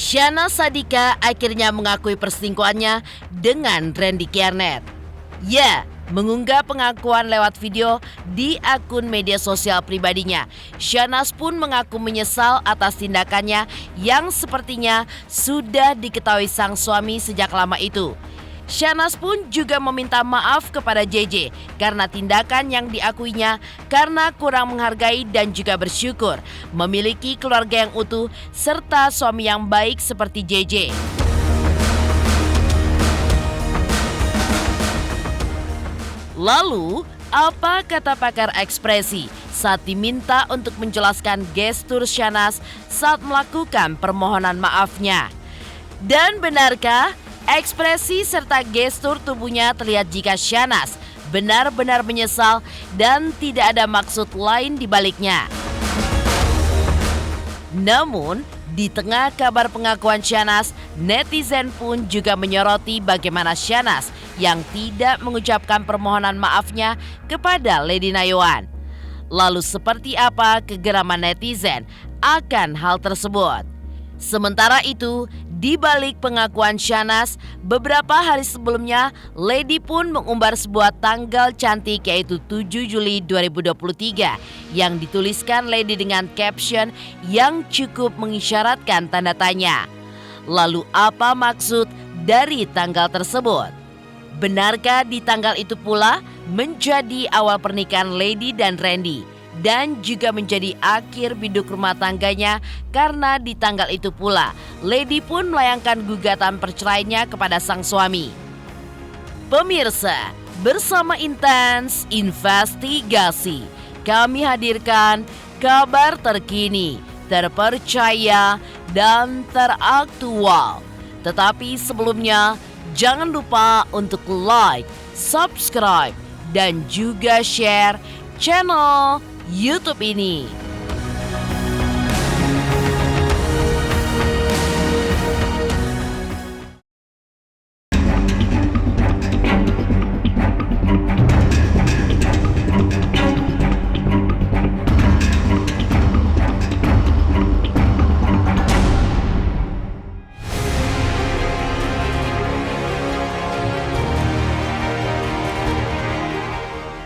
Syahnaz Sadiqah akhirnya mengakui perselingkuhannya dengan Randy Kiernet. Ya, mengunggah pengakuan lewat video di akun media sosial pribadinya. Syahnaz pun mengaku menyesal atas tindakannya yang sepertinya sudah diketahui sang suami sejak lama itu. Syahnaz pun juga meminta maaf kepada JJ karena tindakan yang diakuinya karena kurang menghargai dan juga bersyukur memiliki keluarga yang utuh serta suami yang baik seperti JJ. Lalu, apa kata pakar ekspresi saat diminta untuk menjelaskan gestur Syahnaz saat melakukan permohonan maafnya? Dan benarkah ekspresi serta gestur tubuhnya terlihat jika Syahnaz benar-benar menyesal dan tidak ada maksud lain di baliknya? Namun, di tengah kabar pengakuan Syahnaz, netizen pun juga menyoroti bagaimana Syahnaz yang tidak mengucapkan permohonan maafnya kepada Lady Nayawan. Lalu seperti apa kegeraman netizen akan hal tersebut? Sementara itu, di balik pengakuan Syahnaz, beberapa hari sebelumnya Lady pun mengumbar sebuah tanggal cantik yaitu 7 Juli 2023 yang dituliskan Lady dengan caption yang cukup mengisyaratkan tanda tanya. Lalu apa maksud dari tanggal tersebut? Benarkah di tanggal itu pula menjadi awal pernikahan Lady dan Randy? Dan juga menjadi akhir biduk rumah tangganya karena di tanggal itu pula Lady pun melayangkan gugatan perceraiannya kepada sang suami. Pemirsa, bersama Intens Investigasi, kami hadirkan kabar terkini, terpercaya, dan teraktual. Tetapi sebelumnya, jangan lupa untuk like, subscribe, dan juga share channel YouTube ini.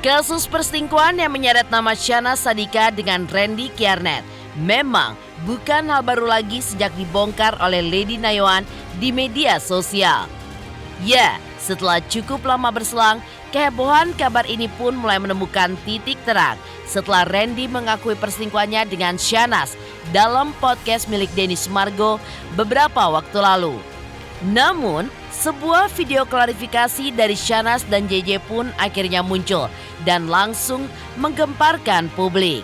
Kasus perselingkuhan yang menyeret nama Syahnaz Sadiqah dengan Randy Kiernet memang bukan hal baru lagi sejak dibongkar oleh Lady Nayawan di media sosial. Ya, setelah cukup lama berselang, kehebohan kabar ini pun mulai menemukan titik terang setelah Randy mengakui perselingkuhannya dengan Syahnaz dalam podcast milik Denny Sumargo beberapa waktu lalu. Namun, sebuah video klarifikasi dari Syahnaz dan JJ pun akhirnya muncul dan langsung menggemparkan publik.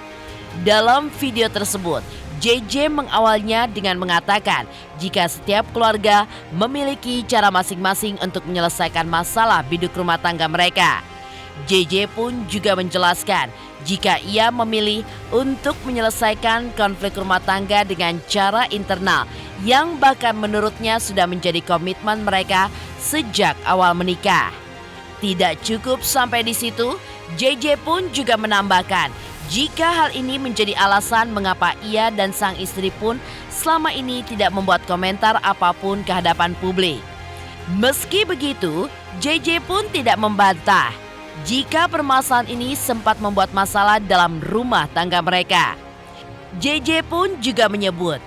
Dalam video tersebut, JJ mengawalnya dengan mengatakan jika setiap keluarga memiliki cara masing-masing untuk menyelesaikan masalah biduk rumah tangga mereka. JJ pun juga menjelaskan jika ia memilih untuk menyelesaikan konflik rumah tangga dengan cara internal yang bahkan menurutnya sudah menjadi komitmen mereka sejak awal menikah. Tidak cukup sampai di situ, JJ pun juga menambahkan jika hal ini menjadi alasan mengapa ia dan sang istri pun selama ini tidak membuat komentar apapun ke hadapan publik. Meski begitu, JJ pun tidak membantah jika permasalahan ini sempat membuat masalah dalam rumah tangga mereka. JJ pun juga menyebut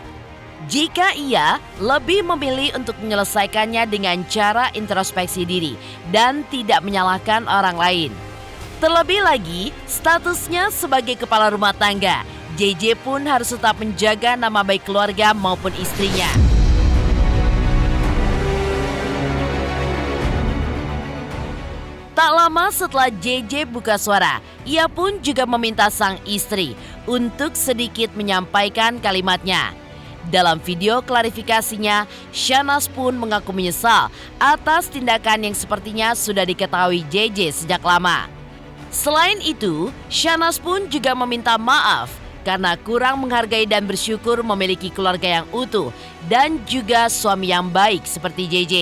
jika ia lebih memilih untuk menyelesaikannya dengan cara introspeksi diri dan tidak menyalahkan orang lain. Terlebih lagi, statusnya sebagai kepala rumah tangga, JJ pun harus tetap menjaga nama baik keluarga maupun istrinya. Tak lama setelah JJ buka suara, ia pun juga meminta sang istri untuk sedikit menyampaikan kalimatnya. Dalam video klarifikasinya, Syahnaz pun mengaku menyesal atas tindakan yang sepertinya sudah diketahui JJ sejak lama. Selain itu, Syahnaz pun juga meminta maaf karena kurang menghargai dan bersyukur memiliki keluarga yang utuh dan juga suami yang baik seperti JJ.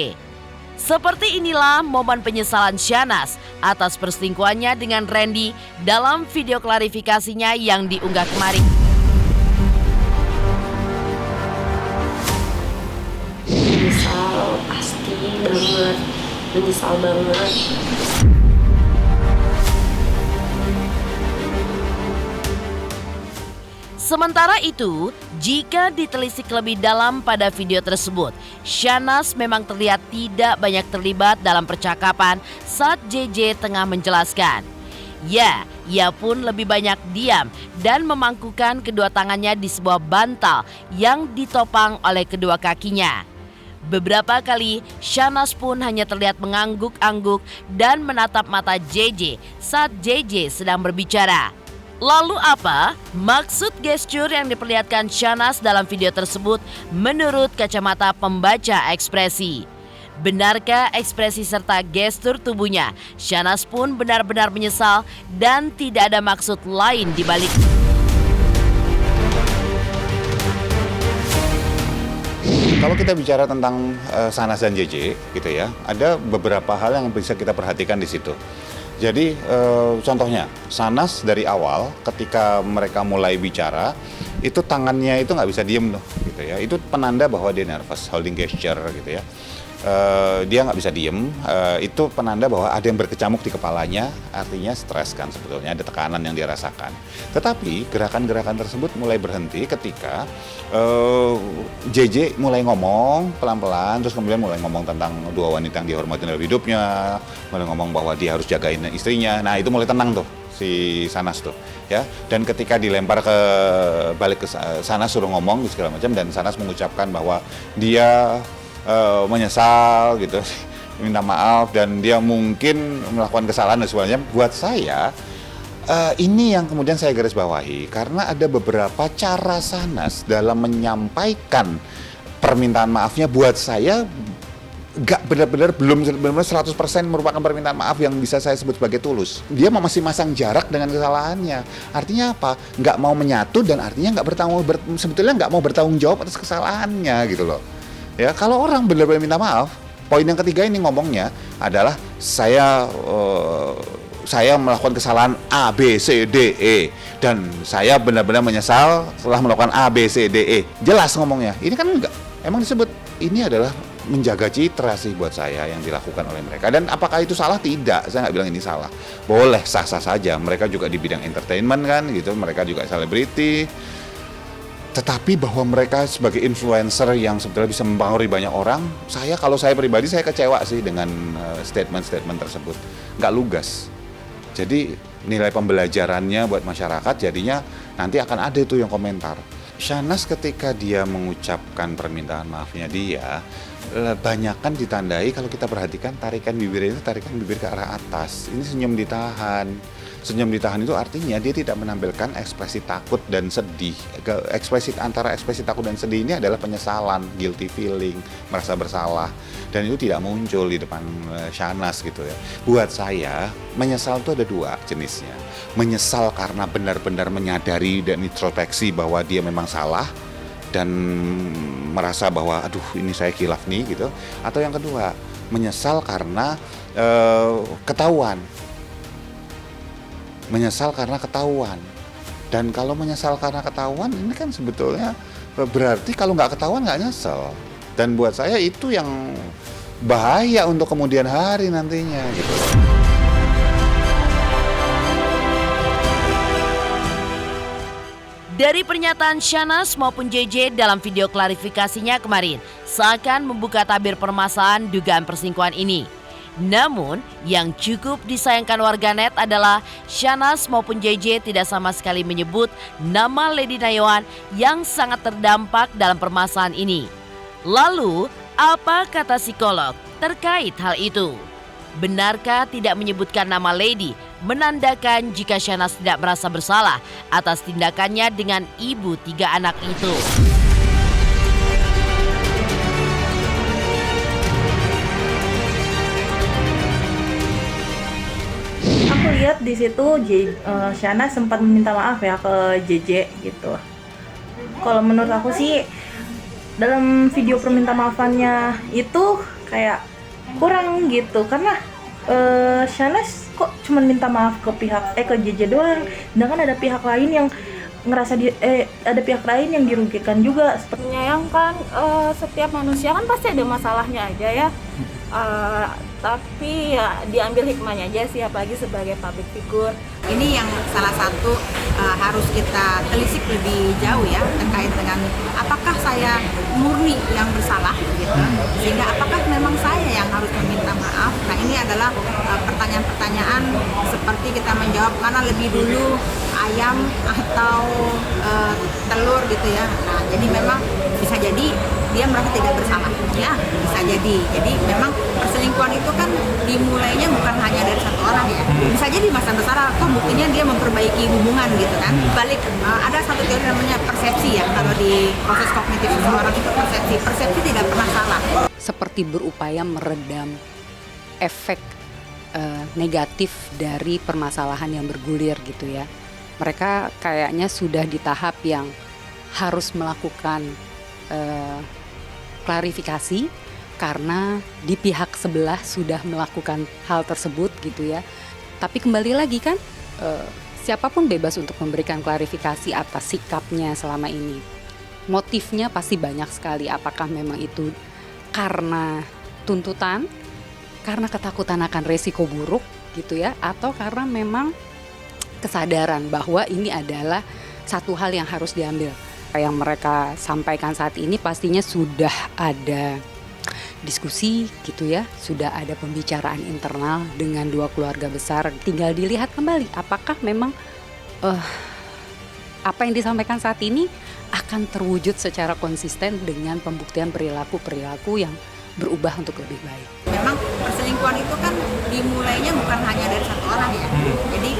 Seperti inilah momen penyesalan Syahnaz atas perselingkuhannya dengan Randy dalam video klarifikasinya yang diunggah kemarin. Menyesal pasti banget, menyesal banget. Sementara itu, jika ditelisik lebih dalam pada video tersebut, Shahnaz memang terlihat tidak banyak terlibat dalam percakapan saat JJ tengah menjelaskan. Ya, ia pun lebih banyak diam dan memangkukan kedua tangannya di sebuah bantal yang ditopang oleh kedua kakinya. Beberapa kali, Shahnaz pun hanya terlihat mengangguk-angguk dan menatap mata JJ saat JJ sedang berbicara. Lalu apa maksud gestur yang diperlihatkan Shahnaz dalam video tersebut menurut kacamata pembaca ekspresi? Benarkah ekspresi serta gestur tubuhnya Shahnaz pun benar-benar menyesal dan tidak ada maksud lain di balik? Kalau kita bicara tentang Shahnaz dan JJ gitu ya, ada beberapa hal yang bisa kita perhatikan di situ. Jadi contohnya Shahnaz dari awal ketika mereka mulai bicara itu tangannya itu nggak bisa diem tuh gitu ya. Itu penanda bahwa dia nervous, holding gesture gitu ya. Dia nggak bisa diem, itu penanda bahwa ada yang berkecamuk di kepalanya, artinya stres kan sebetulnya, ada tekanan yang dia rasakan. Tetapi gerakan-gerakan tersebut mulai berhenti ketika JJ mulai ngomong pelan-pelan, terus kemudian mulai ngomong tentang dua wanita yang dihormati dalam hidupnya, mulai ngomong bahwa dia harus jagain istrinya. Nah itu mulai tenang tuh si Shahnaz tuh ya. Dan ketika dilempar ke balik ke Shahnaz suruh ngomong segala macam, dan Shahnaz mengucapkan bahwa dia menyesal gitu, minta maaf dan dia mungkin melakukan kesalahan dan sebagainya. Buat saya ini yang kemudian saya garis bawahi karena ada beberapa cara Shahnaz dalam menyampaikan permintaan maafnya. Buat saya belum benar-benar 100% merupakan permintaan maaf yang bisa saya sebut sebagai tulus. Dia masih masang jarak dengan kesalahannya. Artinya apa? Nggak mau menyatu dan artinya sebetulnya nggak mau bertanggung jawab atas kesalahannya gitu loh. Ya, kalau orang benar-benar minta maaf, poin yang ketiga ini ngomongnya adalah saya melakukan kesalahan A, B, C, D, E dan saya benar-benar menyesal setelah melakukan A, B, C, D, E. Jelas ngomongnya. Ini kan enggak. Emang disebut ini adalah menjaga citra sih buat saya yang dilakukan oleh mereka. Dan apakah itu salah? Tidak. Saya nggak bilang ini salah. Boleh, sah-sah saja. Mereka juga di bidang entertainment kan gitu. Mereka juga selebriti. Tetapi bahwa mereka sebagai influencer yang sebetulnya bisa mempengaruhi banyak orang, kalau saya pribadi saya kecewa sih dengan statement-statement tersebut. Nggak lugas. Jadi nilai pembelajarannya buat masyarakat jadinya nanti akan ada itu yang komentar. Shahnaz ketika dia mengucapkan permintaan maafnya dia, banyakkan ditandai kalau kita perhatikan tarikan bibir itu tarikan bibir ke arah atas. Ini senyum ditahan. Senyum ditahan itu artinya dia tidak menampilkan ekspresi takut dan sedih. Antara ekspresi takut dan sedih ini adalah penyesalan, guilty feeling, merasa bersalah. Dan itu tidak muncul di depan Shahnaz gitu ya. Buat saya, menyesal itu ada dua jenisnya. Menyesal karena benar-benar menyadari dan introspeksi bahwa dia memang salah dan merasa bahwa aduh ini saya khilaf nih gitu. Atau yang kedua, menyesal karena ketahuan. Menyesal karena ketahuan. Dan kalau menyesal karena ketahuan ini kan sebetulnya berarti kalau nggak ketahuan nggak nyesel. Dan buat saya itu yang bahaya untuk kemudian hari nantinya gitu. Dari pernyataan Shahnaz maupun JJ dalam video klarifikasinya kemarin seakan membuka tabir permasalahan dugaan perselingkuhan ini. Namun, yang cukup disayangkan warganet adalah Shahnaz maupun JJ tidak sama sekali menyebut nama Lady Nayawan yang sangat terdampak dalam permasalahan ini. Lalu, apa kata psikolog terkait hal itu? Benarkah tidak menyebutkan nama Lady menandakan jika Shahnaz tidak merasa bersalah atas tindakannya dengan ibu 3 anak itu? Aku lihat di situ Shahnaz sempat meminta maaf ya ke JJ gitu. Kalau menurut aku sih dalam video perminta maafannya itu kayak kurang gitu karena Shahnaz kok cuma minta maaf ke JJ doang, sedangkan ada pihak lain yang ngerasa ada pihak lain yang dirugikan juga. Menyayangkan, setiap manusia kan pasti ada masalahnya aja ya. Tapi ya diambil hikmahnya aja sih, apalagi sebagai public figure. Ini yang salah satu harus kita telisik lebih jauh ya, terkait dengan apakah saya murni yang bersalah gitu, sehingga apakah memang saya yang harus meminta maaf. Nah, ini adalah pertanyaan-pertanyaan seperti kita menjawab mana lebih dulu, ayam atau telur gitu ya. Nah, jadi memang bisa jadi dia merasa tidak bersalah ya, bisa jadi. Jadi memang perselingkuhan itu kan dimulainya bukan hanya dari satu orang ya, bisa jadi masa bersalah atau buktinya dia memperbaiki hubungan gitu kan. Balik ada satu teori namanya persepsi ya, kalau di proses kognitif seseorang itu persepsi tidak pernah salah. Seperti berupaya meredam efek negatif dari permasalahan yang bergulir gitu ya. Mereka kayaknya sudah di tahap yang harus melakukan klarifikasi karena di pihak sebelah sudah melakukan hal tersebut gitu ya. Tapi kembali lagi kan, siapapun bebas untuk memberikan klarifikasi atas sikapnya selama ini. Motifnya pasti banyak sekali, apakah memang itu karena tuntutan, karena ketakutan akan resiko buruk gitu ya, atau karena memang kesadaran bahwa ini adalah satu hal yang harus diambil. Yang mereka sampaikan saat ini pastinya sudah ada diskusi gitu ya, sudah ada pembicaraan internal dengan dua keluarga besar. Tinggal dilihat kembali apakah memang apa yang disampaikan saat ini akan terwujud secara konsisten dengan pembuktian perilaku-perilaku yang berubah untuk lebih baik. Memang perselingkuhan itu kan dimulainya bukan hanya dari satu orang ya. Jadi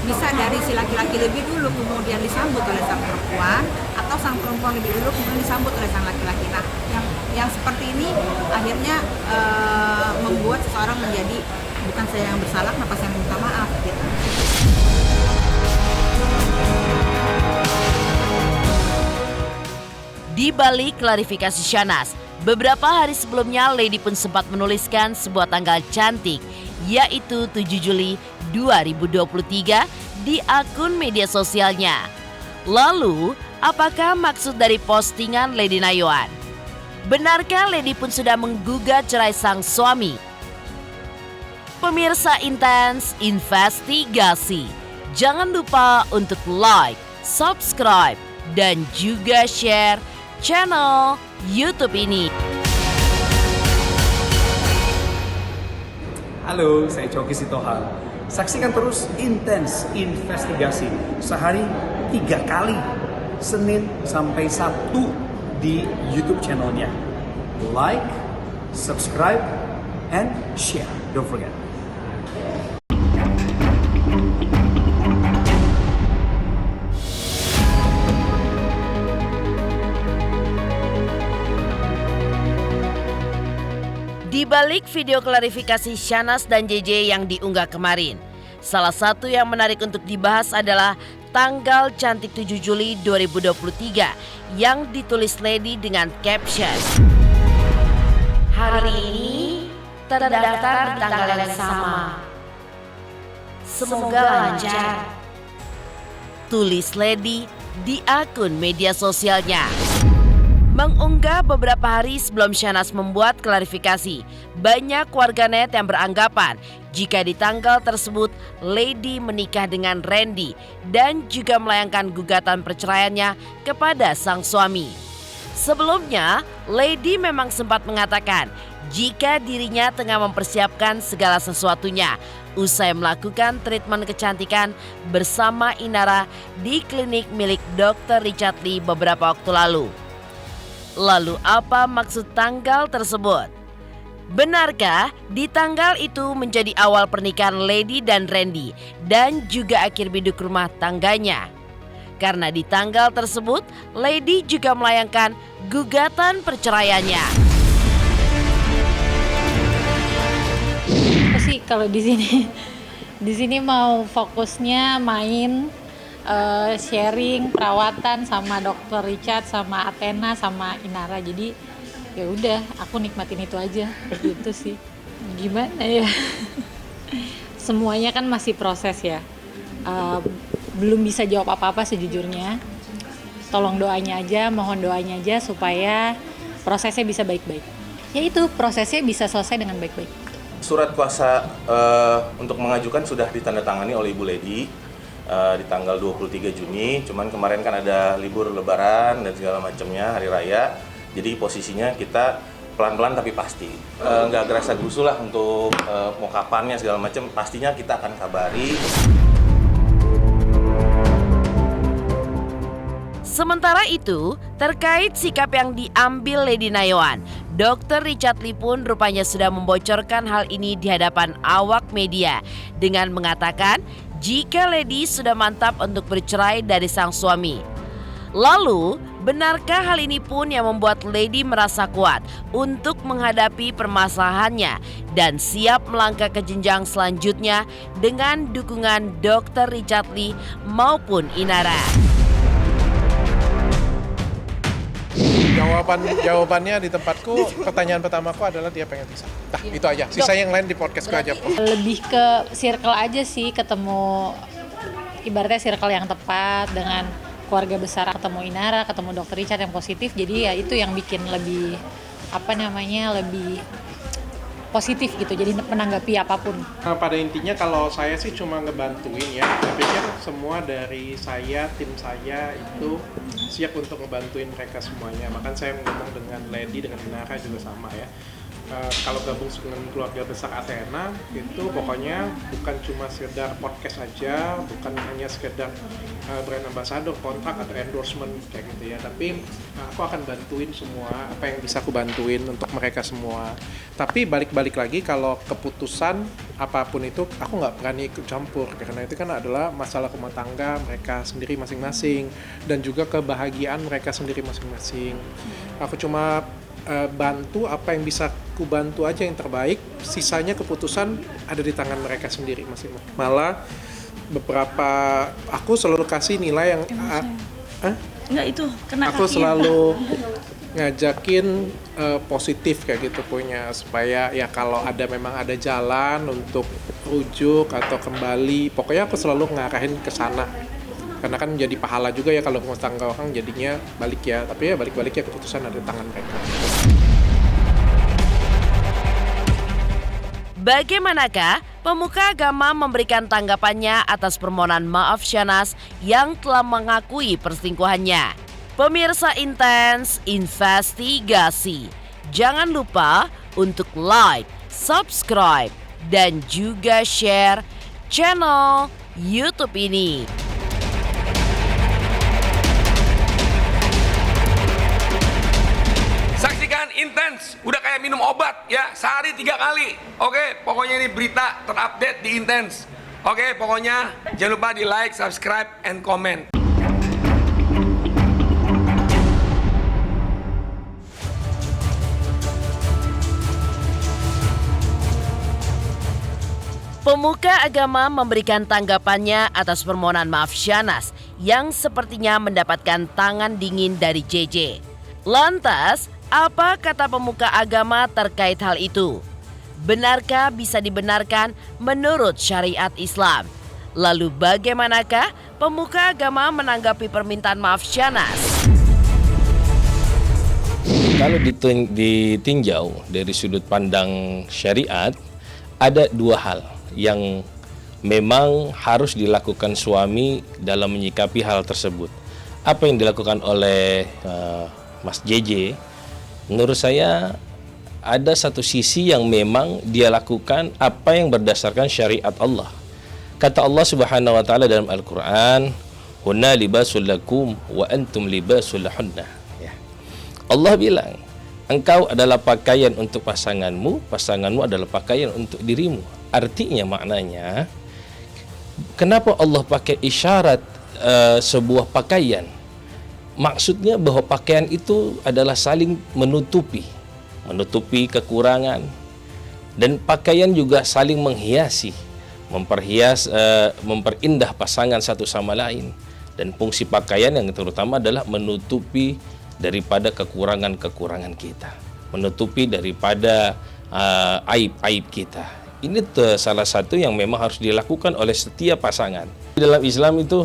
bisa dari si laki-laki lebih dulu kemudian disambut oleh sang perempuan, atau sang perempuan lebih dulu kemudian disambut oleh sang laki-laki. Nah, yang seperti ini akhirnya membuat seseorang menjadi bukan saya yang bersalah, kenapa saya minta maaf gitu. Di balik klarifikasi Syahnaz, beberapa hari sebelumnya Lady pun sempat menuliskan sebuah tanggal cantik, yaitu 7 Juli 2023 di akun media sosialnya. Lalu, apakah maksud dari postingan Lady Nayoan? Benarkah Lady pun sudah menggugat cerai sang suami? Pemirsa Intens Investigasi, jangan lupa untuk like, subscribe, dan juga share channel YouTube ini. Halo, saya Coki Sitohang. Saksikan terus Intens Investigasi sehari 3 kali, Senin sampai Sabtu di YouTube channelnya. Like, subscribe, and share. Don't forget. Di balik video klarifikasi Syahnaz dan JJ yang diunggah kemarin, salah satu yang menarik untuk dibahas adalah tanggal cantik 7 Juli 2023 yang ditulis Lady dengan caption, "Hari ini terdaftar di tanggal yang sama. Semoga lancar." Tulis Lady di akun media sosialnya. Mengunggah beberapa hari sebelum Syahnaz membuat klarifikasi, banyak warganet yang beranggapan jika di tanggal tersebut Lady menikah dengan Randy dan juga melayangkan gugatan perceraiannya kepada sang suami. Sebelumnya, Lady memang sempat mengatakan jika dirinya tengah mempersiapkan segala sesuatunya usai melakukan treatment kecantikan bersama Inara di klinik milik Dr. Richard Lee beberapa waktu lalu. Lalu apa maksud tanggal tersebut? Benarkah di tanggal itu menjadi awal pernikahan Lady dan Randy dan juga akhir biduk rumah tangganya? Karena di tanggal tersebut Lady juga melayangkan gugatan perceraiannya. Sih kalau di sini mau fokusnya main, sharing perawatan sama Dr. Richard, sama Athena, sama Inara. Jadi ya udah, aku nikmatin itu aja gitu sih. Gimana ya? Semuanya kan masih proses ya. belum bisa jawab apa-apa sejujurnya. Tolong doanya aja, mohon doanya aja supaya prosesnya bisa baik-baik. Ya itu, prosesnya bisa selesai dengan baik-baik. Surat kuasa untuk mengajukan sudah ditandatangani oleh Ibu Lady di tanggal 23 Juni. Cuman kemarin kan ada libur lebaran dan segala macamnya, hari raya. Jadi posisinya kita pelan-pelan tapi pasti. Nggak gerasa gerusu lah untuk mau kapannya segala macam. Pastinya kita akan kabari. Sementara itu, terkait sikap yang diambil Lady Nayawan, Dr. Richard Lee pun rupanya sudah membocorkan hal ini di hadapan awak media dengan mengatakan jika Lady sudah mantap untuk bercerai dari sang suami. Lalu, benarkah hal ini pun yang membuat Lady merasa kuat untuk menghadapi permasalahannya dan siap melangkah ke jenjang selanjutnya dengan dukungan Dr. Richard Lee maupun Inara? Jawabannya di tempatku, pertanyaan pertamaku adalah dia pengen pisah. Nah, itu aja. Sisa yang lain di podcastku aja. Lebih ke circle aja sih, ketemu ibaratnya circle yang tepat dengan keluarga besar, ketemu Inara, ketemu Dr. Richard yang positif. Jadi ya itu yang bikin lebih lebih positif gitu. Jadi menanggapi apapun. Pada intinya kalau saya sih cuma ngebantuin ya. Saya pikir semua dari saya, tim saya itu siap untuk ngebantuin mereka semuanya. Bahkan saya ngomong dengan Lady, dengan Inara juga sama ya. Kalau gabung dengan keluarga besar Athena itu pokoknya bukan cuma sekedar podcast saja, bukan hanya sekedar brand ambassador, kontrak atau endorsement kayak gitu ya. Tapi aku akan bantuin semua apa yang bisa aku bantuin untuk mereka semua. Tapi balik lagi kalau keputusan apapun itu aku nggak berani ikut campur karena itu kan adalah masalah rumah tangga mereka sendiri masing-masing dan juga kebahagiaan mereka sendiri masing-masing. Aku cuma bantu apa yang bisa ku bantu aja yang terbaik, sisanya keputusan ada di tangan mereka sendiri masing-masing. Malah beberapa aku selalu kasih nilai yang Enggak itu kena aku kaki selalu ngajakin positif kayak gitu punya supaya ya kalau memang ada jalan untuk rujuk atau kembali, pokoknya aku selalu ngarahin ke sana. Karena kan jadi pahala juga ya kalau rumah tangga orang jadinya balik ya. Tapi ya balik-balik ya keputusan ada di tangan mereka. Bagaimanakah pemuka agama memberikan tanggapannya atas permohonan maaf Syahnaz yang telah mengakui perselingkuhannya? Pemirsa Intens Investigasi, jangan lupa untuk like, subscribe, dan juga share channel YouTube ini. Saksikan Intens, udah kayak minum obat ya, sehari 3 kali. Oke, pokoknya ini berita terupdate di Intens. Oke, pokoknya jangan lupa di like, subscribe, and comment. Pemuka agama memberikan tanggapannya atas permohonan maaf Syahnaz yang sepertinya mendapatkan tangan dingin dari JJ. Lantas, apa kata pemuka agama terkait hal itu? Benarkah bisa dibenarkan menurut syariat Islam? Lalu bagaimanakah pemuka agama menanggapi permintaan maaf Syahnaz? Kalau ditinjau dari sudut pandang syariat, ada 2 hal yang memang harus dilakukan suami dalam menyikapi hal tersebut. Apa yang dilakukan oleh Mas JJ, menurut saya ada satu sisi yang memang dia lakukan apa yang berdasarkan syariat Allah. Kata Allah Subhanahu wa taala dalam Al-Qur'an, "Hunna libasul lakum wa antum libasul lahunna." Ya. Allah bilang, engkau adalah pakaian untuk pasanganmu, pasanganmu adalah pakaian untuk dirimu. Artinya maknanya, kenapa Allah pakai isyarat sebuah pakaian? Maksudnya bahwa pakaian itu adalah saling menutupi kekurangan, dan pakaian juga saling menghiasi, memperhias, memperindah pasangan satu sama lain. Dan fungsi pakaian yang terutama adalah menutupi daripada kekurangan-kekurangan kita, menutupi daripada aib-aib kita. Ini salah satu yang memang harus dilakukan oleh setiap pasangan. Dalam Islam itu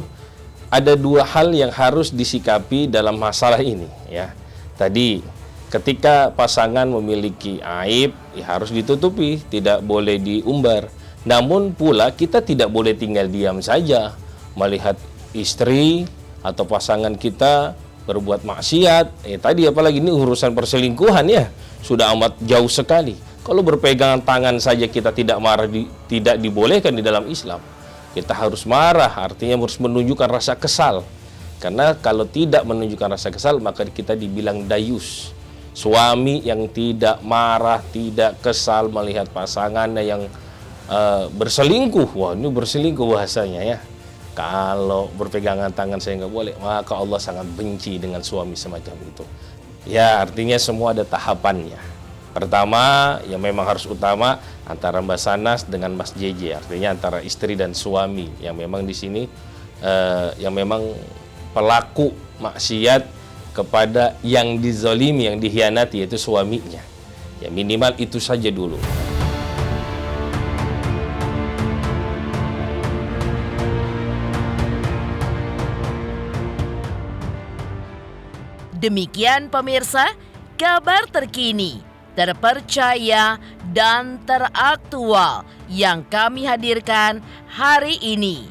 ada dua hal yang harus disikapi dalam masalah ini ya. Tadi ketika pasangan memiliki aib ya harus ditutupi, tidak boleh diumbar. Namun pula kita tidak boleh tinggal diam saja melihat istri atau pasangan kita berbuat maksiat. Tadi apalagi ini urusan perselingkuhan ya, sudah amat jauh sekali. Kalau berpegangan tangan saja kita tidak marah, tidak dibolehkan di dalam Islam. Kita harus marah, artinya harus menunjukkan rasa kesal. Karena kalau tidak menunjukkan rasa kesal, maka kita dibilang dayus. Suami yang tidak marah, tidak kesal melihat pasangannya yang berselingkuh. Wah, ini berselingkuh bahasanya ya. Kalau berpegangan tangan saya nggak boleh, maka Allah sangat benci dengan suami semacam itu. Ya, artinya semua ada tahapannya. Pertama, yang memang harus utama antara Mbak Sanas dengan Mas JJ, artinya antara istri dan suami yang memang di sini yang memang pelaku maksiat kepada yang dizalimi, yang dikhianati yaitu suaminya. Ya minimal itu saja dulu. Demikian pemirsa, kabar terkini, terpercaya, dan teraktual yang kami hadirkan hari ini.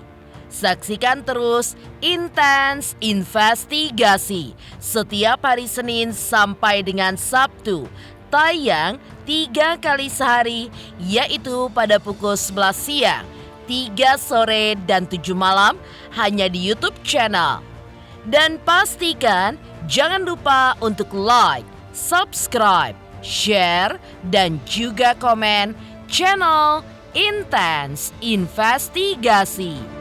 Saksikan terus Intens Investigasi setiap hari Senin sampai dengan Sabtu, tayang 3 kali sehari, yaitu pada pukul 11 siang, 3 sore, dan 7 malam hanya di YouTube channel. Dan pastikan jangan lupa untuk like, subscribe, share, dan juga komen channel Intens Investigasi.